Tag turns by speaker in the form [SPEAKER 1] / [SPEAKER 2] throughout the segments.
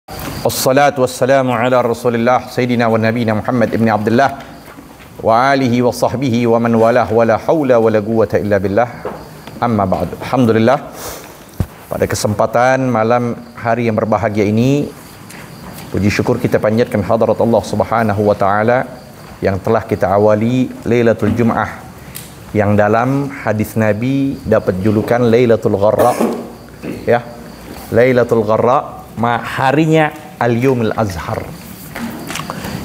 [SPEAKER 1] Wassalatu wassalamu ala rasulillah Sayyidina wa nabina Muhammad ibn Abdullah wa alihi wa sahbihi wa man walah wa la hawla wa la quwwata illa billah. Amma ba'd. Alhamdulillah, pada kesempatan malam hari yang berbahagia ini, puji syukur kita panjatkan hadirat Allah Subhanahu wa taala yang telah kita awali Lailatul Jum'ah, yang dalam hadis Nabi dapat julukan Lailatul Gharra. Ya, Lailatul Gharra, harinya Al-Yawmul Azhar.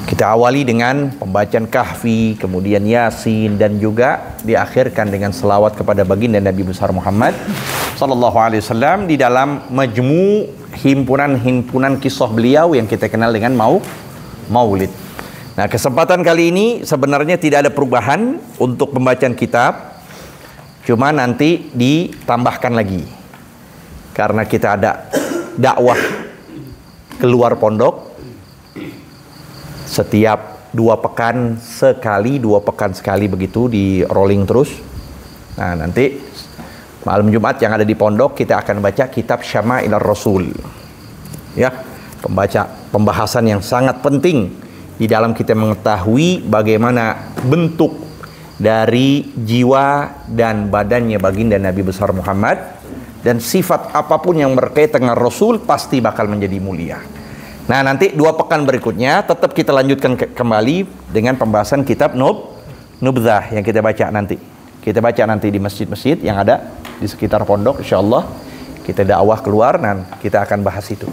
[SPEAKER 1] Kita awali dengan pembacaan Kahfi, kemudian Yasin, dan juga diakhirkan dengan selawat kepada baginda Nabi besar Muhammad sallallahu alaihi wasallam di dalam majmu' himpunan-himpunan kisah beliau yang kita kenal dengan Maulid. Nah, kesempatan kali ini sebenarnya tidak ada perubahan untuk pembacaan kitab, cuma nanti ditambahkan lagi karena kita ada dakwah keluar pondok setiap 2 pekan sekali begitu, di rolling terus. Nah, nanti malam Jumat yang ada di pondok kita akan baca kitab Syama'ilur Rasul. Ya, pembahasan yang sangat penting di dalam kita mengetahui bagaimana bentuk dari jiwa dan badannya baginda Nabi besar Muhammad, dan sifat apapun yang berkaitan dengan Rasul pasti bakal menjadi mulia. Nah, nanti 2 pekan berikutnya tetap kita lanjutkan kembali dengan pembahasan kitab Nubzah yang kita baca nanti. Kita baca nanti di masjid-masjid yang ada di sekitar pondok, insyaallah. Kita dakwah keluar dan kita akan bahas itu.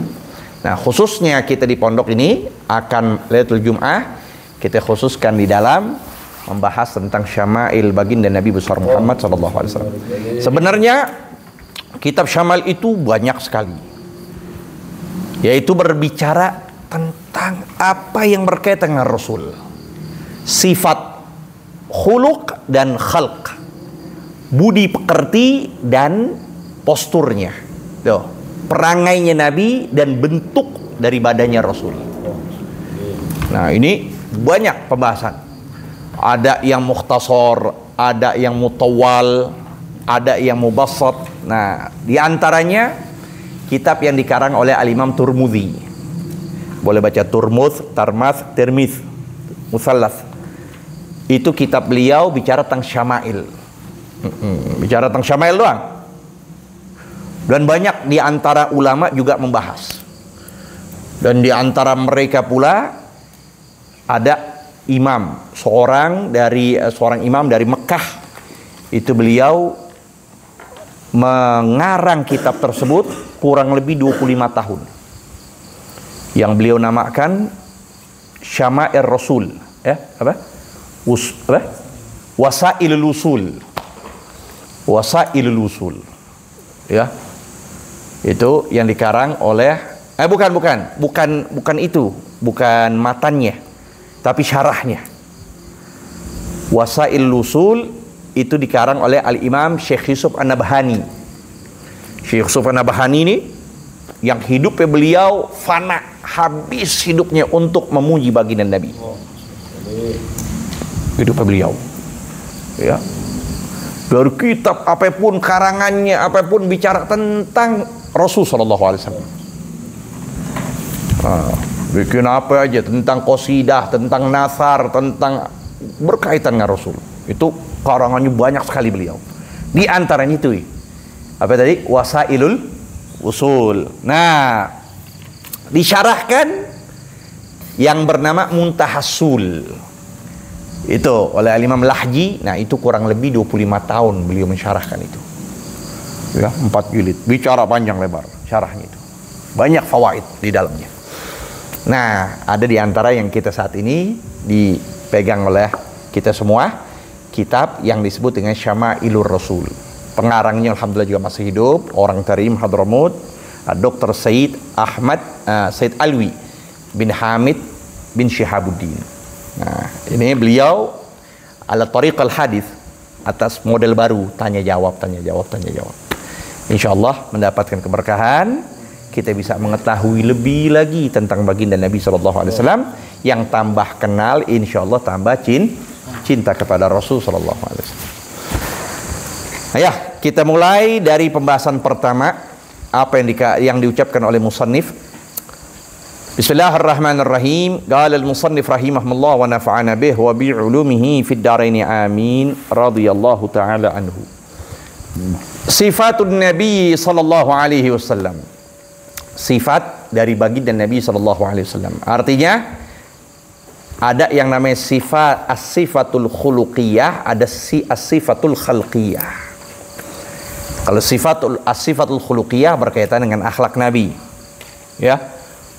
[SPEAKER 1] Nah, khususnya kita di pondok ini akan Lailatul Jum'ah kita khususkan di dalam membahas tentang syama'il baginda Nabi besar Muhammad sallallahu alaihi wasallam. Sebenarnya kitab Syama'il itu banyak sekali, yaitu berbicara tentang apa yang berkaitan dengan Rasul, sifat, khuluq dan khalq, budi pekerti dan posturnya, tuh, perangainya Nabi dan bentuk dari badannya Rasul. Nah, ini banyak pembahasan, ada yang mukhtasar, ada yang mutawwal, ada yang mubassat. Nah, di antaranya kitab yang dikarang oleh Al-Imam Turmudzi. Boleh baca Turmudz, Tarmaz, Tirmiz, Musallas. Itu kitab beliau bicara tentang Syama'il. Bicara tentang Syama'il doang. Dan banyak di antara ulama juga membahas. Dan di antara mereka pula ada seorang imam dari Mekah. Itu beliau mengarang kitab tersebut kurang lebih 25 tahun, yang beliau namakan Syama'ir Rasul, Wasailul Usul. Wasailul Usul, ya, itu yang dikarang oleh bukan itu, bukan matannya, tapi syarahnya. Wasailul Usul itu dikarang oleh Al-Imam Syekh Yusuf An-Nabhani. Syekh Yusuf An-Nabhani ini yang hidupnya beliau fana, habis hidupnya untuk memuji baginda Nabi. Hidupnya beliau, ya, dari kitab apapun karangannya, apapun bicara tentang Rasul sallallahu alaihi wasallam. Bikin apa aja, tentang qasidah, tentang nasar, tentang berkaitan dengan Rasul. Itu karangannya banyak sekali beliau. Di antaranya itu apa tadi? Wasailul Usul. Nah, disyarahkan yang bernama Muntahassul. Itu oleh Imam Lahji. Nah, itu kurang lebih 25 tahun beliau mensyarahkan itu. Ya, 4 jilid. Bicara panjang lebar syarahnya itu. Banyak fawaid di dalamnya. Nah, ada di antara yang kita saat ini dipegang oleh kita semua, kitab yang disebut dengan Syama'ilur Rasul. Pengarangnya alhamdulillah juga masih hidup, orang Tarim Hadramut, Dr. Said Alwi bin Hamid bin Syihabuddin. Nah, ini beliau ala tariqal hadis, atas model baru, tanya jawab. Insyaallah mendapatkan keberkahan, kita bisa mengetahui lebih lagi tentang baginda Nabi sallallahu alaihi wasallam, yang tambah kenal insyaallah tambah cinta kepada Rasul sallallahu alaihi wasallam. Ayah, kita mulai dari pembahasan pertama, apa yang diucapkan oleh musannif Bismillahirrahmanirrahim. Qala al-musannif rahimahullah wa nafa'ana bih wa bi 'ulumihi fid dharain amin. Radhiyallahu ta'ala anhu. Sifatun Nabi sallallahu alaihi wasallam. Sifat dari baginda Nabi sallallahu alaihi wasallam. Artinya ada yang namanya sifat as-sifatul khuluqiyah, ada as-sifatul khalqiyah. Kalau as-sifatul khuluqiyah berkaitan dengan akhlak Nabi. Ya,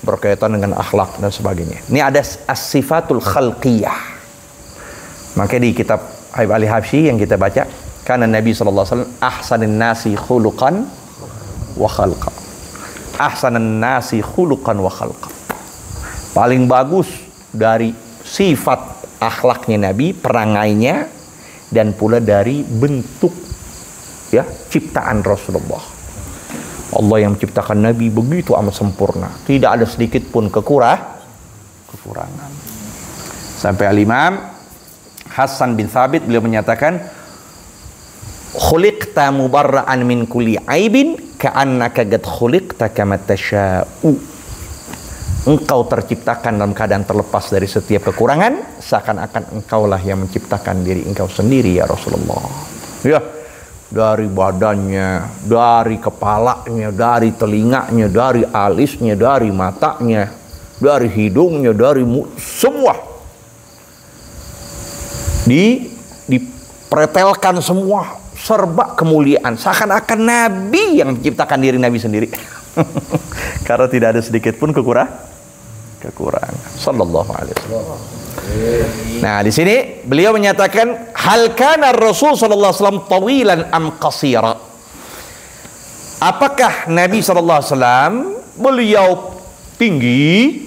[SPEAKER 1] berkaitan dengan akhlak dan sebagainya. Ini ada as-sifatul khalqiyah. Maka di kitab Habib Ali Habsyi yang kita baca, karena Nabi sallallahu alaihi wasallam ahsanin nasi khuluqan wa khalqa. Ahsanan nasi khuluqan wa khalqa. Paling bagus dari sifat akhlaknya Nabi, perangainya, dan pula dari bentuk ya ciptaan Rasulullah. Allah yang menciptakan Nabi begitu amat sempurna, tidak ada sedikit pun kekurangan. Sampai Al-Imam Hasan bin Thabit beliau menyatakan, khuliqta mubarra'an min kulli aibin ka'annaka qad khuliqta kama tasha'u. Engkau terciptakan dalam keadaan terlepas dari setiap kekurangan, seakan-akan engkaulah yang menciptakan diri engkau sendiri ya Rasulullah. Ya, dari badannya, dari kepalanya, dari telinganya, dari alisnya, dari matanya, dari hidungnya, dari semua dipretelkan semua, serba kemuliaan, seakan-akan Nabi yang menciptakan diri Nabi sendiri. Karena tidak ada sedikit pun kekurangan. Sallallahu alaihi wasallam. Nah, di sini beliau menyatakan, hal kana Rasul sallallahu alaihi wasallam tawilan am qasira? Apakah Nabi sallallahu alaihi wasallam beliau tinggi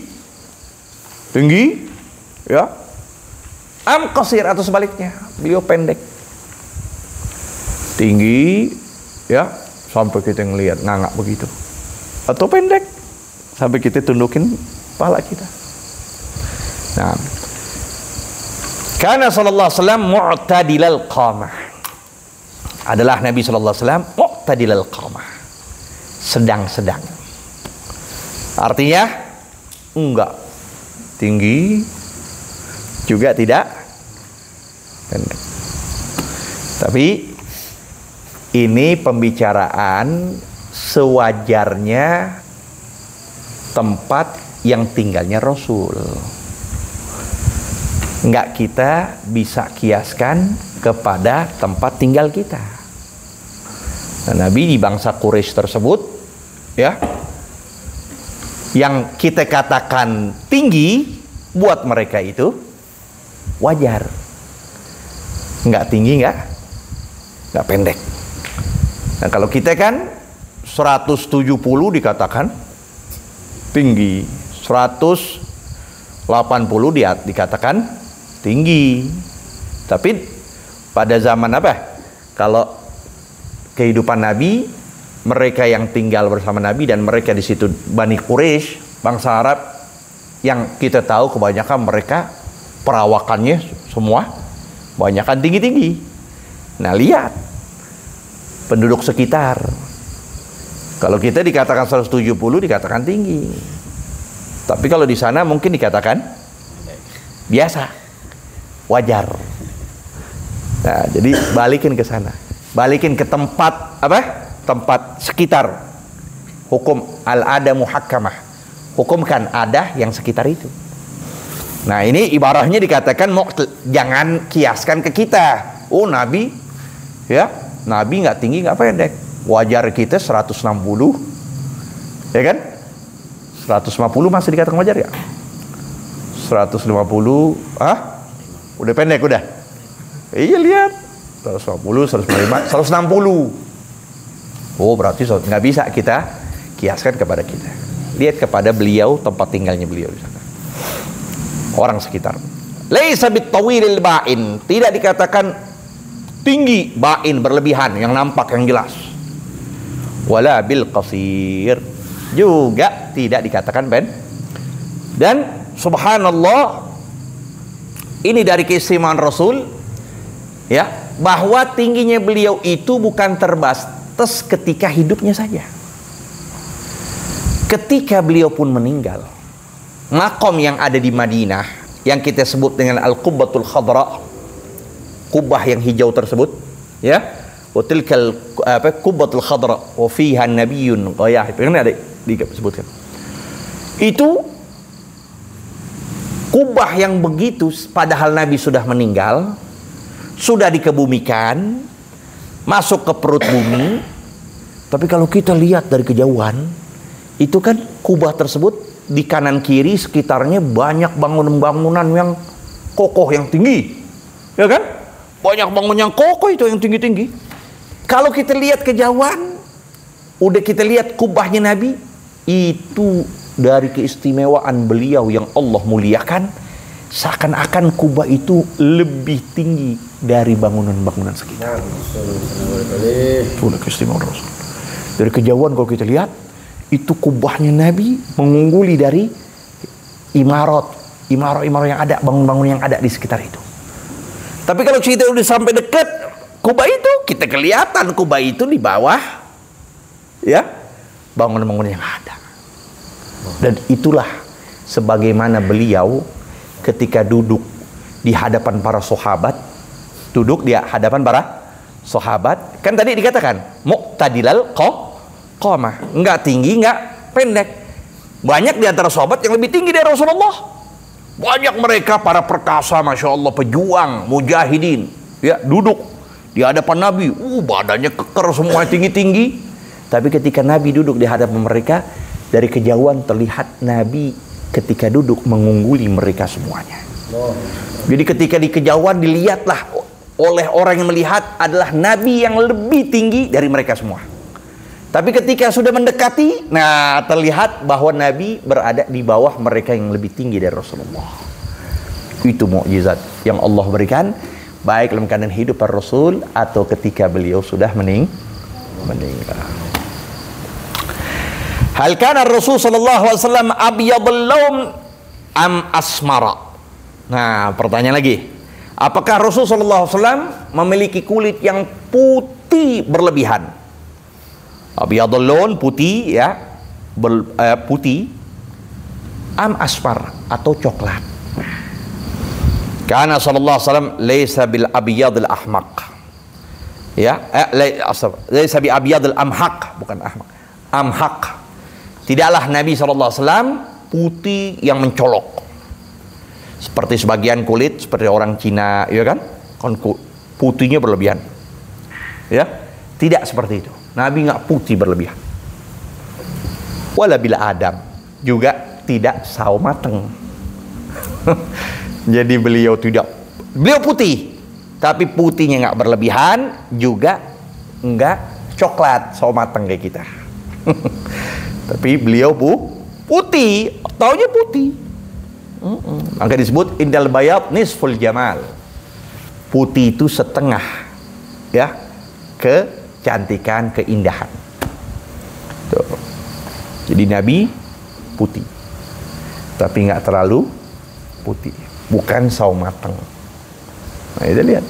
[SPEAKER 1] ya, am qasir atau sebaliknya beliau pendek? Tinggi ya sampai kita ngelihat ngangak begitu, atau pendek sampai kita tundukin kepala kita. Nah, karena sallallahu alaihi wasallam mu'tadilal qamah. Adalah Nabi sallallahu alaihi wasallam mu'tadilal qamah. Sedang-sedang. Artinya enggak tinggi juga tidak pendek. Tapi ini pembicaraan sewajarnya tempat yang tinggalnya Rasul. Enggak kita bisa kiaskan kepada tempat tinggal kita. Nah, Nabi di bangsa Quraisy tersebut ya, yang kita katakan tinggi buat mereka itu wajar. Enggak tinggi, enggak pendek. Nah, kalau kita kan 170 dikatakan tinggi, 180 dikatakan tinggi. Tapi pada zaman apa? Kalau kehidupan Nabi, mereka yang tinggal bersama Nabi dan mereka di situ Bani Quraisy, bangsa Arab, yang kita tahu kebanyakan mereka perawakannya semua banyakan tinggi-tinggi. Nah, lihat penduduk sekitar. Kalau kita dikatakan 170 dikatakan tinggi. Tapi kalau di sana mungkin dikatakan biasa, wajar. Nah, jadi balikin ke sana. Balikin ke tempat apa? Tempat sekitar. Hukum al-ada muhakkamah. Hukumkan ada yang sekitar itu. Nah, ini ibarahnya dikatakan jangan kiaskan ke kita. Oh, Nabi ya, Nabi nggak tinggi nggak pendek. Wajar kita 160, ya kan? 150 masih dikatakan wajar ya? 150, udah pendek udah. Iya, lihat 150, 155, 160. Oh, berarti nggak bisa kita kiaskan kepada kita. Lihat kepada beliau, tempat tinggalnya beliau di sana. Orang sekitar. Laisa bitawilil ba'in, tidak dikatakan tinggi ba'in berlebihan yang nampak yang jelas. Wala bil qasir, juga tidak dikatakan dan subhanallah, ini dari keistimewaan Rasul ya, bahwa tingginya beliau itu bukan terbatas ketika hidupnya saja. Ketika beliau pun meninggal, makom yang ada di Madinah yang kita sebut dengan Al-Qubbatul Khadra, kubah yang hijau tersebut, ya. Wa tilkal Qubbatul Khadra wa fiha nabiyyun ghayah. Ini ada disebutkan. Itu kubah yang begitu, padahal Nabi sudah meninggal, sudah dikebumikan, masuk ke perut bumi. Tapi kalau kita lihat dari kejauhan, itu kan kubah tersebut di kanan kiri sekitarnya banyak bangunan-bangunan yang kokoh, yang tinggi, ya kan? Banyak bangunan yang kokoh itu yang tinggi-tinggi. Kalau kita lihat kejauhan, udah kita lihat kubahnya Nabi, itu dari keistimewaan beliau yang Allah muliakan, seakan-akan kubah itu lebih tinggi dari bangunan-bangunan sekitar. Itulah keistimewaan Rasul. Dari kejauhan kalau kita lihat, itu kubahnya Nabi mengungguli dari imarat yang ada, bangun-bangun yang ada di sekitar itu. Tapi kalau kita udah sampai dekat kubah itu, kita kelihatan kubah itu di bawah, ya, bangunan-bangunan yang ada. Dan itulah sebagaimana beliau ketika duduk di hadapan para sahabat, kan tadi dikatakan mu'tadilal qamah, enggak tinggi, enggak pendek. Banyak di antara sahabat yang lebih tinggi dari Rasulullah. Banyak mereka para perkasa, masya Allah, pejuang, mujahidin, ya, duduk di hadapan Nabi. Badannya keker semua, tinggi-tinggi. Tapi ketika Nabi duduk di hadapan mereka, dari kejauhan terlihat Nabi ketika duduk mengungguli mereka semuanya. Jadi ketika di kejauhan dilihatlah oleh orang yang melihat adalah Nabi yang lebih tinggi dari mereka semua. Tapi ketika sudah mendekati, nah, terlihat bahwa Nabi berada di bawah mereka yang lebih tinggi dari Rasulullah. Itu mukjizat yang Allah berikan, baik dalam keadaan hidup para Rasul atau ketika beliau sudah meninggal. Hal kana Rasul sallallahu alaihi wasallam abyadul lawn am asmara? Nah, pertanyaan lagi. Apakah Rasul sallallahu alaihi wasallam memiliki kulit yang putih berlebihan? Abyadul lawn, putih, ya, putih, am asfar, atau coklat. Karena sallallahu alaihi wasallam laisa bil abyadil ahmaq, ya, laisa bi abyadil amhaq, bukan ahmaq, amhaq. Tidaklah Nabi sallallahu alaihi wasallam putih yang mencolok seperti sebagian kulit seperti orang Cina, ya kan, putihnya berlebihan, ya. Tidak seperti itu. Nabi nggak putih berlebihan. Wala bila Adam, juga tidak sawo mateng. Jadi beliau putih, tapi putihnya nggak berlebihan, juga nggak coklat sawo mateng kayak kita. Tapi beliau putih, taunya putih. Maka disebut indal bayad nisful jamal. Putih itu setengah, ya, kecantikan, keindahan. Tuh. Jadi Nabi putih, tapi nggak terlalu putih, bukan sawo mateng. Nah, kita lihat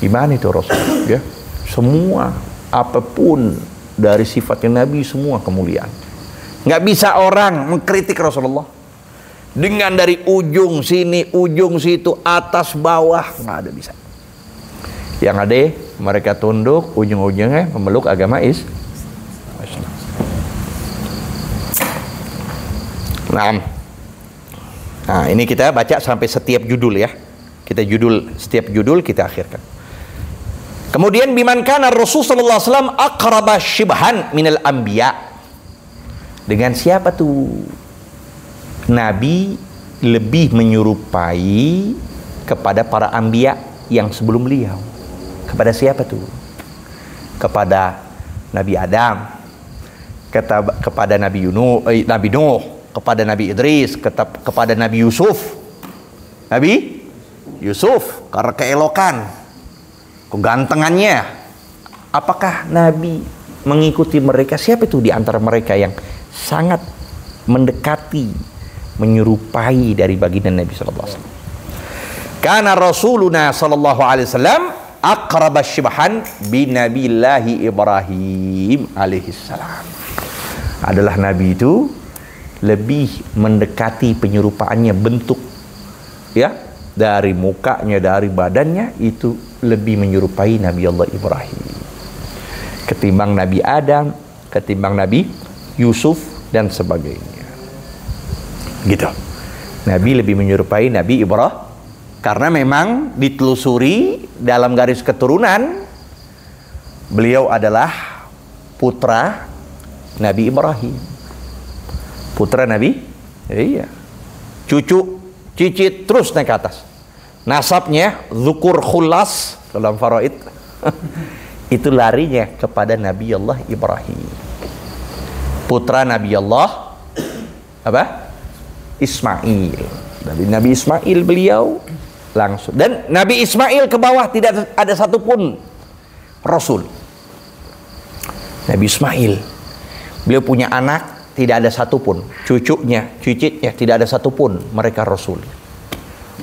[SPEAKER 1] gimana itu Rasul, ya. Semua apapun dari sifatnya Nabi, semua kemuliaan. Nggak bisa orang mengkritik Rasulullah dengan dari ujung sini, ujung situ, atas bawah, nggak ada bisa. Yang ada mereka tunduk, ujung-ujungnya memeluk agama Islam. Nah, ini kita baca sampai setiap judul, ya. Setiap judul kita akhirkan. Kemudian biman kana Rasul sallallahu alaihi wasallam aqraba shibhan minal anbiya. Dengan siapa tuh Nabi lebih menyerupai kepada para anbiya yang sebelum beliau? Kepada siapa tuh? Kepada Nabi Adam, kepada Nabi Nuh, kepada Nabi Idris, kepada Nabi Yusuf. Nabi Yusuf, karena keelokan, kegantengannya. Apakah Nabi mengikuti mereka? Siapa itu di antara mereka yang sangat mendekati, menyerupai dari baginda Nabi sallallahu alaihi wasallam? Karena Rasuluna sallallahu alaihi wasallam aqraba syibhan bi Nabillahi Ibrahim alaihissalam. Adalah Nabi itu lebih mendekati penyerupaannya bentuk, ya, dari mukanya, dari badannya, itu lebih menyerupai Nabi Allah Ibrahim ketimbang Nabi Adam, ketimbang Nabi Yusuf dan sebagainya. Gitu. Nabi lebih menyerupai Nabi Ibrahim karena memang ditelusuri dalam garis keturunan beliau adalah putra Nabi Ibrahim. Putra Nabi, iya. Cucu, cicit, terus naik ke atas. Nasabnya zukur khulas dalam faraid. Itu larinya kepada Nabi Allah Ibrahim. Putra Nabi Allah apa? Ismail. Dari Nabi Ismail beliau langsung. Dan Nabi Ismail ke bawah tidak ada satupun Rasul. Nabi Ismail, beliau punya anak, tidak ada satupun. Cucunya, cicitnya, tidak ada satupun mereka Rasul.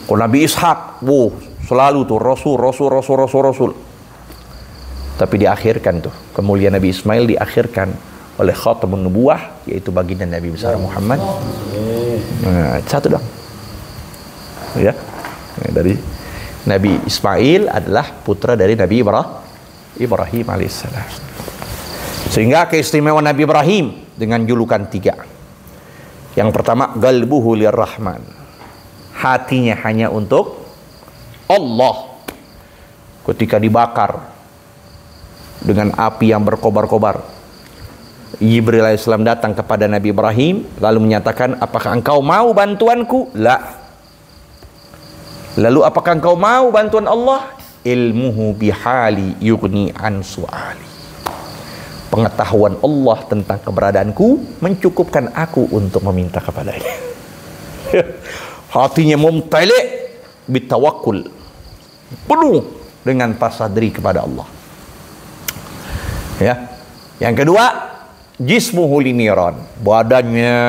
[SPEAKER 1] Kalau Nabi Ishak, selalu tuh Rasul. Tapi diakhirkan tuh, kemuliaan Nabi Ismail diakhirkan oleh khatamun nubuwah, yaitu baginda Nabi besar Muhammad. Nah, satu dong. Ya. Dari Nabi Ismail adalah putra dari Nabi Ibrahim alaihissalam. Sehingga keistimewaan Nabi Ibrahim dengan julukan 3. Yang pertama, galbuhu lirrahman. Hatinya hanya untuk Allah. Ketika dibakar dengan api yang berkobar-kobar, Jibril alaihissalam datang kepada Nabi Ibrahim lalu menyatakan, apakah engkau mau bantuanku? La. Lalu apakah engkau mau bantuan Allah? Ilmuhu bihali yughni an su'ali. Pengetahuan Allah tentang keberadaanku mencukupkan aku untuk meminta kepadanya. Hatinya mumtali' bitawakul, penuh dengan tasadri kepada Allah. Ya. Yang kedua, jismuhu liniran, badannya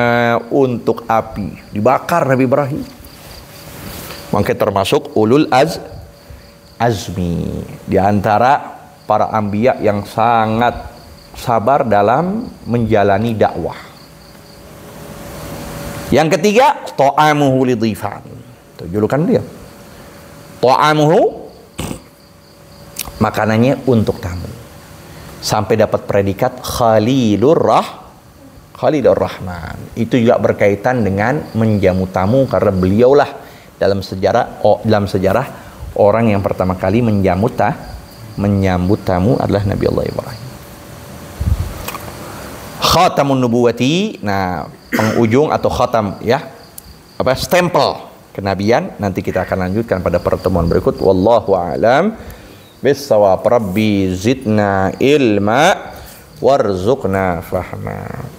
[SPEAKER 1] untuk api, dibakar Nabi Ibrahim. Maka termasuk ulul azmi, di antara para anbiya yang sangat sabar dalam menjalani dakwah. Yang ketiga, ta'amuhu lidhifan. Itu julukan dia. Ta'amuhu, makanannya untuk tamu. Sampai dapat predikat Khalilur Rahman. Itu juga berkaitan dengan menjamu tamu, karena beliaulah dalam sejarah orang yang pertama kali menyambut tamu adalah Nabi Allah Ibrahim. Khatamun nubuwati, nah penghujung atau khatam, ya, apa, stempel kenabian. Nanti kita akan lanjutkan pada pertemuan berikut. Wallahu a'lam bissawab. Rabbi zidna ilma warzuqna fahma.